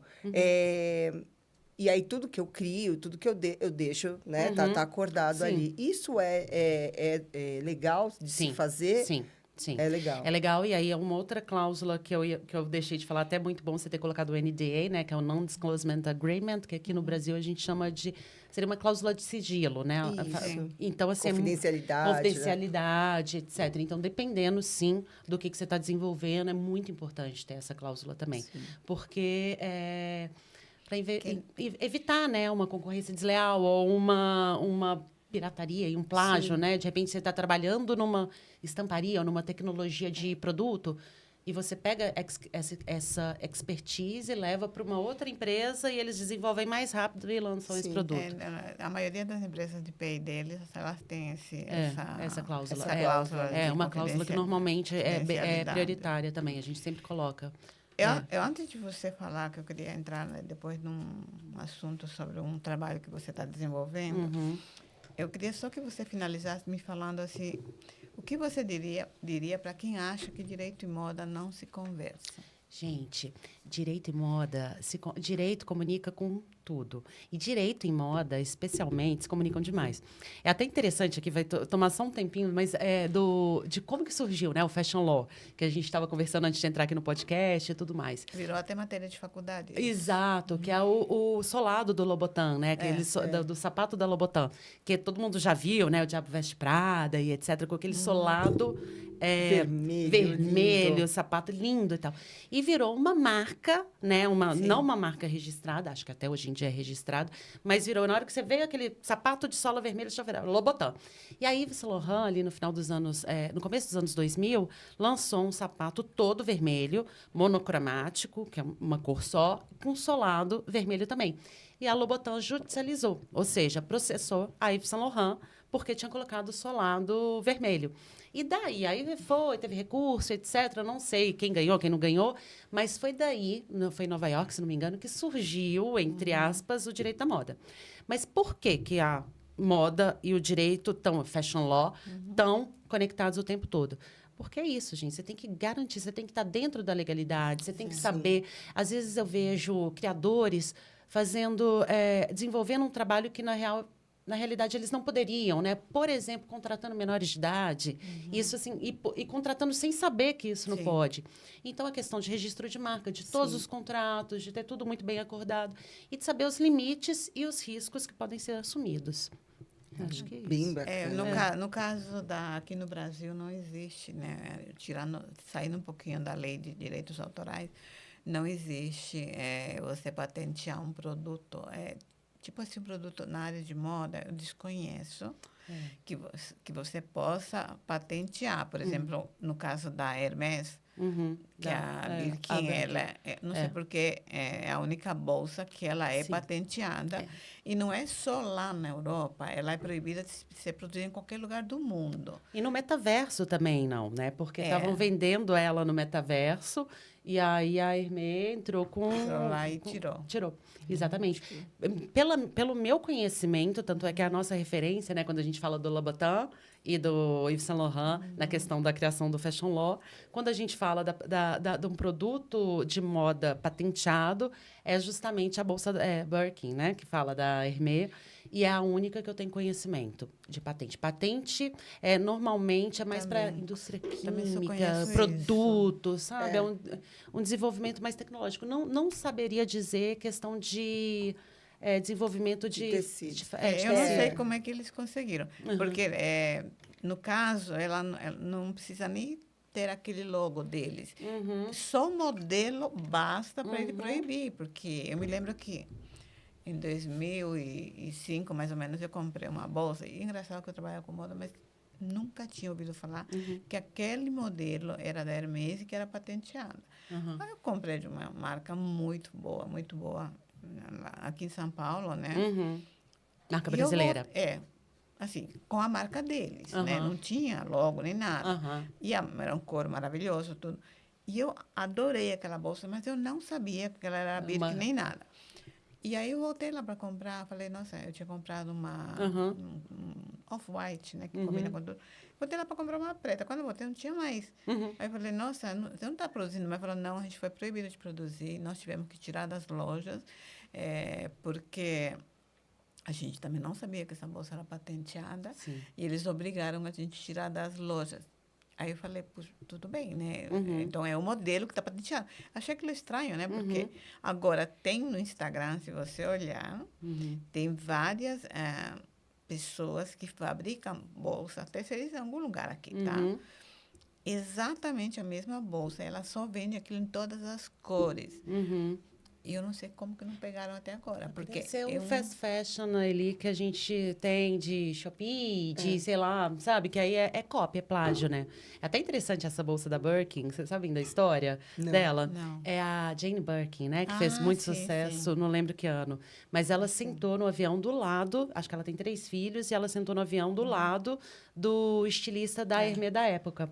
E aí, tudo que eu crio, tudo que eu deixo, né, tá acordado ali. Isso é legal de se fazer? Sim. Sim. É legal. É legal, e aí é uma outra cláusula que eu deixei de falar, até muito bom você ter colocado o NDA, né, que é o Non-Disclosure Agreement, que aqui no Brasil a gente chama de... Seria uma cláusula de sigilo, né? Isso. Então, assim... Confidencialidade, etc. Então, dependendo, sim, do que você está desenvolvendo, é muito importante ter essa cláusula também. Sim. Porque... para evitar, né, uma concorrência desleal ou uma pirataria e um plágio, né? De repente, você está trabalhando numa estamparia ou numa tecnologia de produto e você pega essa expertise e leva para uma outra empresa e eles desenvolvem mais rápido e lançam esse produto. A maioria das empresas de P&D, elas têm essa cláusula. É uma cláusula que normalmente é prioritária também. A gente sempre coloca. Eu, antes de você falar, que eu queria entrar, né, depois num assunto sobre um trabalho que você está desenvolvendo, eu queria só que você finalizasse me falando assim, o que você diria para quem acha que direito e moda não se conversam? Gente, direito e moda, direito comunica com tudo. E direito e moda, especialmente, se comunicam demais. É até interessante aqui, vai tomar só um tempinho, mas de como que surgiu, né, o Fashion Law, que a gente estava conversando antes de entrar aqui no podcast e tudo mais. Virou até matéria de faculdade. Exato, que é o solado do Lobotan, né? Do sapato da Lobotan. Que todo mundo já viu, né? O Diabo Veste Prada e etc. Com aquele solado vermelho, sapato lindo e tal. E virou uma marca, né? Não uma marca registrada, acho que até hoje em dia é registrado, mas virou, na hora que você vê aquele sapato de sola vermelha, já virou Lobotan. E aí, Yves Saint Laurent, ali no final dos anos, no começo dos anos 2000, lançou um sapato todo vermelho, monocromático, que é uma cor só, com solado vermelho também. E a Lobotan judicializou, ou seja, processou a Yves Saint Laurent porque tinha colocado o solado vermelho. E daí, aí teve recurso, etc. Não sei quem ganhou, quem não ganhou, mas foi daí, foi em Nova York, se não me engano, que surgiu, entre aspas, o direito da moda. Mas por que a moda e o direito, fashion law, estão conectados o tempo todo? Porque é isso, gente. Você tem que garantir, você tem que estar dentro da legalidade, você tem que saber. Às vezes eu vejo criadores desenvolvendo um trabalho que, na realidade, eles não poderiam, né? Por exemplo, contratando menores de idade, isso assim, e contratando sem saber que isso não pode. Então, a questão de registro de marca, de todos os contratos, de ter tudo muito bem acordado e de saber os limites e os riscos que podem ser assumidos. Acho que é isso. Bem bacana. No caso aqui no Brasil não existe, né? Saindo um pouquinho da lei de direitos autorais, não existe você patentear um produto. Tipo assim, um produto na área de moda, eu desconheço que você possa patentear. Por exemplo, no caso da Hermès, que a Birkin, não sei porque é a única bolsa que ela é patenteada. E não é só lá na Europa, ela é proibida de ser produzida em qualquer lugar do mundo. E no metaverso também não, né? Porque estavam vendendo ela no metaverso e aí a Hermès entrou Entrou lá e tirou. Tirou, exatamente. Pelo meu conhecimento, tanto é que é a nossa referência, né? Quando a gente fala do Louboutin e do Yves Saint Laurent, na questão da criação do Fashion Law, quando a gente fala de um produto de moda patenteado, é justamente a bolsa Birkin, né? Que fala da Hermès. E é a única que eu tenho conhecimento de patente. Patente, normalmente, é mais para indústria química, produtos, sabe? É um desenvolvimento mais tecnológico. Não saberia dizer questão de desenvolvimento de tecido. Eu não sei como é que eles conseguiram. Porque, no caso, ela não precisa nem ter aquele logo deles. Só o modelo basta para ele proibir. Porque eu me lembro que em 2005, mais ou menos, eu comprei uma bolsa. E engraçado que eu trabalhava com moda, mas nunca tinha ouvido falar que aquele modelo era da Hermès e que era patenteada. Aí eu comprei de uma marca muito boa, aqui em São Paulo, né? Marca brasileira. Assim, com a marca deles, né? Não tinha logo nem nada. E era um couro maravilhoso, tudo. E eu adorei aquela bolsa, mas eu não sabia que ela era Birkin nem nada. E aí eu voltei lá para comprar, falei, nossa, eu tinha comprado uma off-white, né, que combina com tudo. Voltei lá para comprar uma preta. Quando eu voltei, não tinha mais. Aí eu falei, nossa, você não está produzindo mais? Falou, não, a gente foi proibido de produzir, nós tivemos que tirar das lojas, porque a gente também não sabia que essa bolsa era patenteada. E eles obrigaram a gente a tirar das lojas. Aí eu falei, tudo bem, né? Então, é o modelo que está patenteado. Achei aquilo estranho, né? Porque agora tem no Instagram, se você olhar, tem várias pessoas que fabricam bolsa, terceirizam em algum lugar aqui, tá? Exatamente a mesma bolsa. Ela só vende aquilo em todas as cores. E eu não sei como que não pegaram até agora. Porque esse é um fast fashion ali que a gente tem de Shopee, de, sei lá, sabe? Que aí é cópia, é plágio, né? É até interessante essa bolsa da Birkin. Vocês sabem da história dela? Não. É a Jane Birkin, né? Que fez muito sucesso, não lembro que ano. Mas ela sentou no avião do lado, acho que ela tem 3 filhos, e ela sentou no avião do lado do estilista da Hermès da época.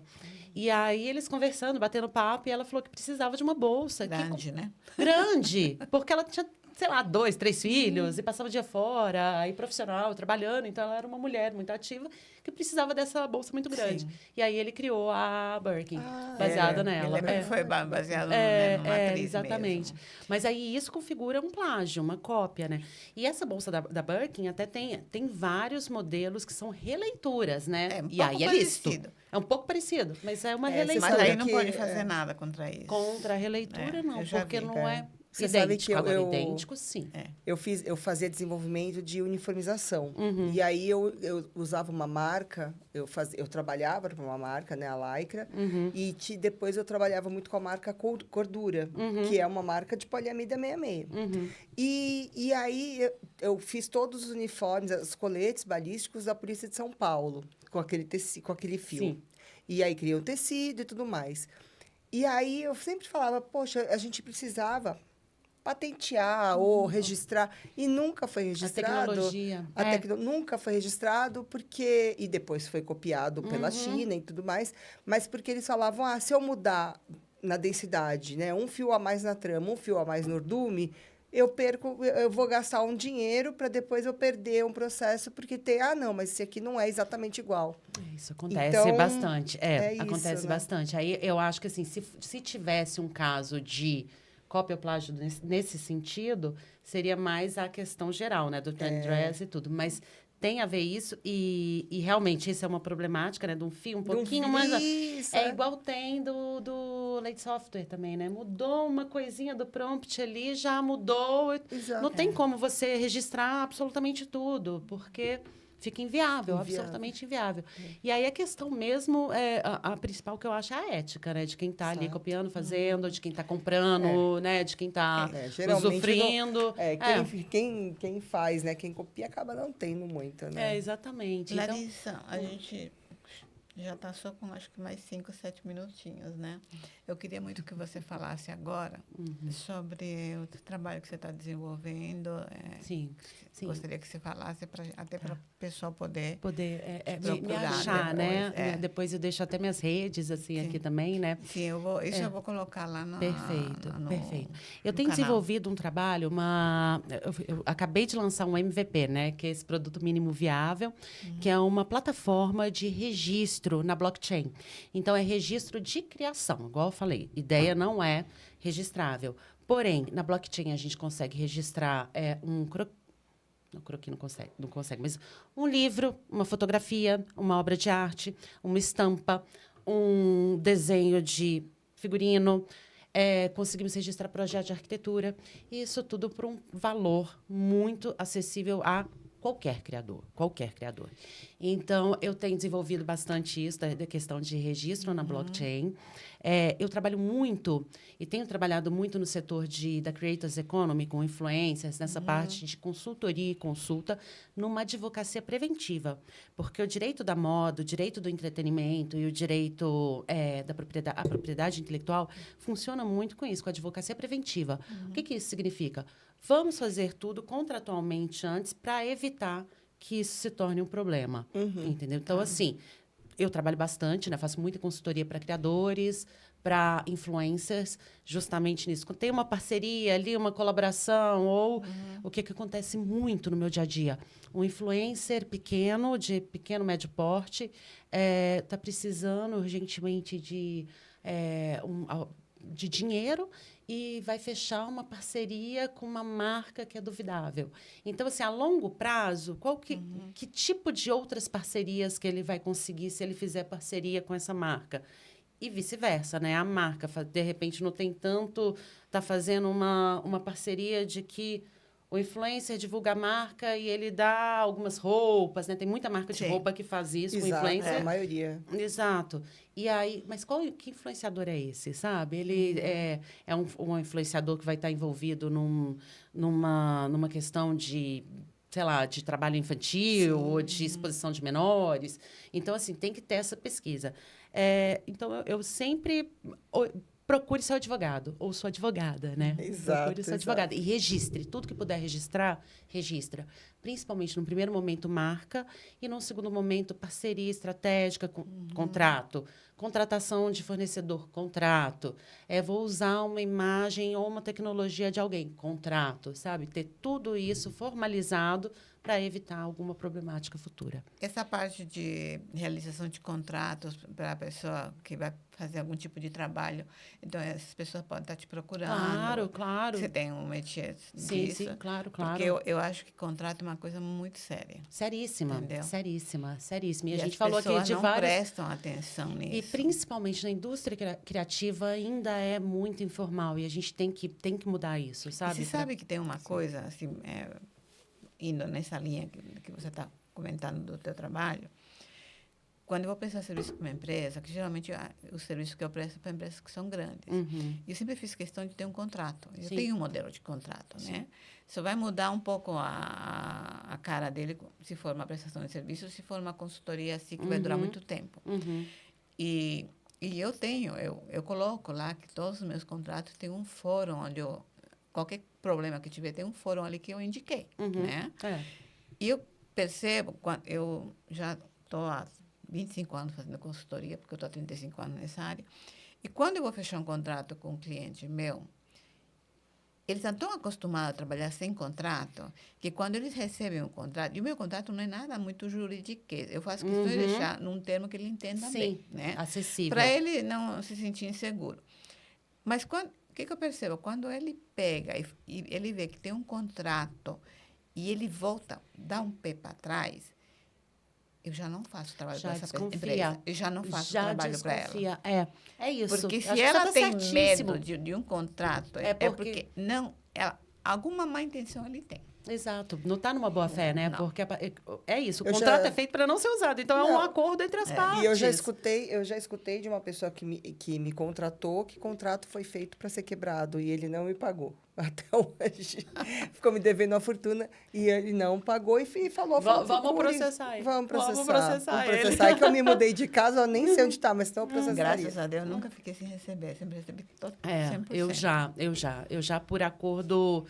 E aí, eles conversando, batendo papo, e ela falou que precisava de uma bolsa. Grande, né? Grande! Porque ela tinha sei lá, 2, 3 filhos, e passava o dia fora, e profissional, trabalhando. Então, ela era uma mulher muito ativa que precisava dessa bolsa muito grande. Sim. E aí, ele criou a Birkin, Ah, baseada é. Me nela. lembro que É. foi baseado né, numa atriz Exatamente. mesmo. Mas aí isso configura um plágio, uma cópia, né? E essa bolsa da Birkin até tem vários modelos que são releituras, né? É um E pouco aí é lícito. parecido. É um pouco parecido, mas é uma Você releitura. Mas aí sabe não que, pode fazer nada contra isso. Contra a releitura, não, eu já porque vi. não é Você sabe idêntico. que Agora, idêntico, sim. eu fazia desenvolvimento de uniformização. Uhum. E aí eu usava uma marca, eu trabalhava para uma marca, né, a Lycra, Uhum. e depois eu trabalhava muito com a marca Cordura, Uhum. que é uma marca de poliamida 66. Uhum. E aí eu fiz todos os uniformes, os coletes balísticos da Polícia de São Paulo, com aquele fio. Sim. E aí criei o tecido e tudo mais. E aí eu sempre falava, poxa, a gente precisava patentear ou registrar, e nunca foi A registrado. tecnologia. Nunca foi registrado porque e depois foi copiado pela China e tudo mais, mas porque eles falavam, se eu mudar na densidade, né, um fio a mais na trama, um fio a mais no ordume, eu vou gastar um dinheiro para depois eu perder um processo porque não, mas esse aqui não é exatamente igual. Isso acontece Então, bastante. isso, Acontece né? bastante. Aí eu acho que assim, se tivesse um caso de cópia ou plágio nesse sentido, seria mais a questão geral, né? Do trend dress e tudo. Mas tem a ver isso e realmente isso é uma problemática, né? De um fio um pouquinho mais... Isso, É igual tem do Late Software também, né? Mudou uma coisinha do prompt ali, já mudou. Exato. Não tem como você registrar absolutamente tudo, porque... Fica inviável, absolutamente inviável. E aí a questão mesmo, a principal que eu acho é a ética, né? De quem está ali copiando, fazendo, de quem está comprando, né? De quem está usufruindo. Quem faz, né? Quem copia acaba não tendo muito, né? Exatamente. Larissa, a gente já está só com acho que mais 5, 7 minutinhos, né? Eu queria muito que você falasse agora sobre o trabalho que você está desenvolvendo. Sim. Gostaria que você falasse até para o pessoal poder me achar, depois, né? Depois eu deixo até minhas redes, assim, aqui também, né? Sim, eu vou colocar lá no Perfeito. Eu no tenho canal. desenvolvido um trabalho, eu acabei de lançar um MVP, né? Que é esse produto mínimo viável, que é uma plataforma de registro na blockchain. Então, é registro de criação, igual eu falei. Ideia não é registrável. Porém, na blockchain a gente consegue registrar o croquis não consegue, mas um livro, uma fotografia, uma obra de arte, uma estampa, um desenho de figurino. Conseguimos registrar projeto de arquitetura. Isso tudo por um valor muito acessível a qualquer criador. Então, eu tenho desenvolvido bastante isso, da questão de registro na blockchain. Eu trabalho muito, e tenho trabalhado muito no setor da Creators Economy, com influencers, nessa parte de consultoria e consulta, numa advocacia preventiva. Porque o direito da moda, o direito do entretenimento e o direito a propriedade intelectual funciona muito com isso, com a advocacia preventiva. O que isso significa? Vamos fazer tudo contratualmente antes para evitar que isso se torne um problema. Entendeu? Então, assim, eu trabalho bastante, né? Faço muita consultoria para criadores, para influencers, justamente nisso. Quando tem uma parceria ali, uma colaboração, ou o que acontece muito no meu dia a dia? Um influencer pequeno, de pequeno, médio porte, está precisando urgentemente de dinheiro e vai fechar uma parceria com uma marca que é duvidável. Então, assim, a longo prazo, que tipo de outras parcerias que ele vai conseguir se ele fizer parceria com essa marca? E vice-versa, né? A marca, de repente, não tem tanto... Está fazendo uma parceria de que o influencer divulga a marca e ele dá algumas roupas, né? Tem muita marca de roupa que faz isso com influencer. A maioria. Exato. E aí, mas que influenciador é esse, sabe? Ele é um influenciador que vai estar envolvido numa questão de, sei lá, de trabalho infantil ou de exposição de menores. Então, assim, tem que ter essa pesquisa. Então, eu sempre procure seu advogado ou sua advogada, né? Exato, Procure seu advogado. E registre. Tudo que puder registrar, registra. Principalmente no primeiro momento, marca. E no segundo momento, parceria estratégica, contrato. Contratação de fornecedor, contrato. Vou usar uma imagem ou uma tecnologia de alguém, contrato, sabe? Ter tudo isso formalizado para evitar alguma problemática futura. Essa parte de realização de contratos para a pessoa que vai fazer algum tipo de trabalho, então essas pessoas podem estar te procurando. Claro, claro. Você tem um métier Sim, disso. sim, claro, claro. Porque eu acho que contrato é uma coisa muito séria. Seríssima, entendeu? seríssima. E a E gente as falou aqui pessoas de não várias... prestam atenção nisso. E principalmente na indústria criativa ainda é muito informal e a gente tem que mudar isso, sabe? E você sabe que tem uma coisa, assim, indo nessa linha que você está comentando do teu trabalho, quando eu vou prestar serviço para uma empresa, que geralmente os serviços que eu presto para empresas que são grandes, eu sempre fiz questão de ter um contrato. Eu Sim. tenho um modelo de contrato, né? Só vai mudar um pouco a cara dele se for uma prestação de serviço, se for uma consultoria assim que vai durar muito tempo. E eu coloco lá que todos os meus contratos têm um fórum onde qualquer problema que tiver, tem um fórum ali que eu indiquei, né? E eu percebo, eu já estou há 25 anos fazendo consultoria, porque eu estou há 35 anos nessa área, e quando eu vou fechar um contrato com um cliente meu, eles estão tão acostumados a trabalhar sem contrato, que quando eles recebem um contrato, e o meu contrato não é nada muito juridiquês, eu faço questão de deixar num termo que ele entenda bem, né? Acessível. Para ele não se sentir inseguro. Mas o que eu percebo? Quando ele pega e ele vê que tem um contrato e ele volta, dá um pé para trás, eu já não faço trabalho para essa empresa. Eu já não faço trabalho para ela. É isso. Porque Eu se acho que ela tá tem certíssimo. medo de um contrato, É porque não, alguma má intenção ele tem. Exato. Não está numa boa fé, né? Não. Porque é isso. O Eu contrato já- é feito para não ser usado. Então, é um Não. acordo entre as partes. E eu já escutei de uma pessoa que me contratou que o contrato foi feito para ser quebrado e ele não me pagou. Até hoje. Ficou me devendo uma fortuna e ele não pagou e falou... Vamos procure. processar ele. Vamos processar. Vamos processar ele. Vamos processar. É que eu me mudei de casa, eu nem sei onde está, mas então eu processaria. Graças a Deus, nunca fiquei sem receber. Sempre recebi 100%. Eu já por acordo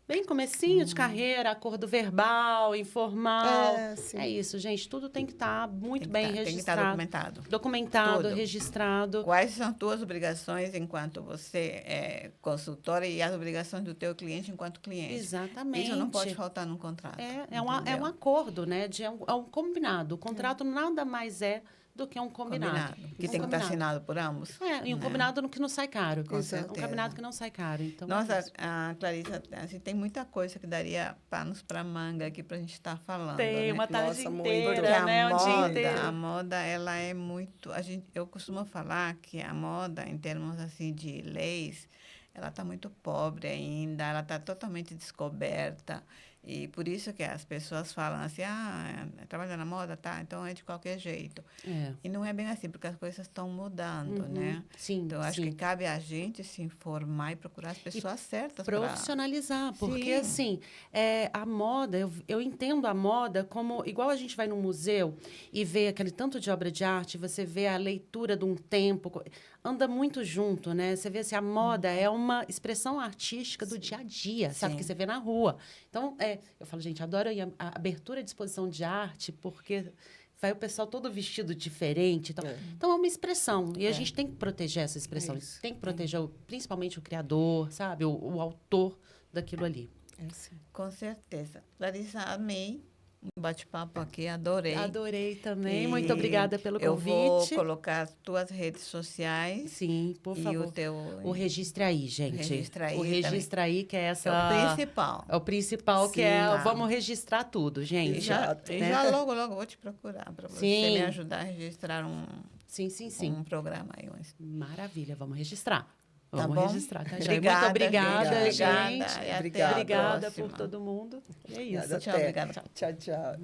bem comecinho de carreira, acordo verbal, informal. Sim. É isso, gente. Tudo tem que estar muito bem Tem que estar registrado. documentado. Documentado, Tudo. registrado. Quais são as tuas obrigações enquanto você é consultora e as obrigações do teu cliente enquanto cliente? Exatamente. Isso não pode faltar num contrato. É um acordo, né? É um combinado. O contrato nada mais é do que um combinado. Que tem que estar assinado por ambos. E um combinado que não sai caro. Com certeza. Um combinado que não sai caro. Então, Nossa, a Clarissa, assim, tem muita coisa que daria panos para manga aqui para a gente estar falando. tem né? uma tarde Nossa, muito. inteira, Porque né? Um dia inteiro. a moda, ela é muito... eu costumo falar que a moda, em termos assim de leis, ela está muito pobre ainda, ela está totalmente descoberta. E por isso que as pessoas falam assim, trabalha na moda, tá? Então é de qualquer jeito. E não é bem assim, porque as coisas estão mudando, né? Sim, então, acho que cabe a gente se informar e procurar as pessoas certas. Profissionalizar, porque assim, a moda, eu entendo a moda como, igual a gente vai num museu e vê aquele tanto de obra de arte, você vê a leitura de um tempo, anda muito junto, né? Você vê assim, a moda é uma expressão artística do dia a dia, sabe? Que você vê na rua. Então, eu falo, gente, adoro a abertura de exposição de arte, porque vai o pessoal todo vestido diferente. Então, é uma expressão. E a gente tem que proteger essa expressão. Tem que proteger, principalmente, o criador, sabe? O autor daquilo ali. Com certeza. Larissa, amei um bate-papo aqui, adorei. Adorei também. Muito obrigada pelo convite. Eu vou colocar as tuas redes sociais. Sim, por favor. O registra aí, gente. Registra aí. O registra aí, que é essa... É o principal. É o principal, que é... Vamos registrar tudo, gente. E já logo vou te procurar para você me ajudar a registrar um programa aí. Maravilha, vamos registrar. Tá Vamos bom? registrar, tá? Obrigada, muito obrigada, gente. Obrigada Obrigada por todo mundo. É isso. Tchau, obrigada. Tchau.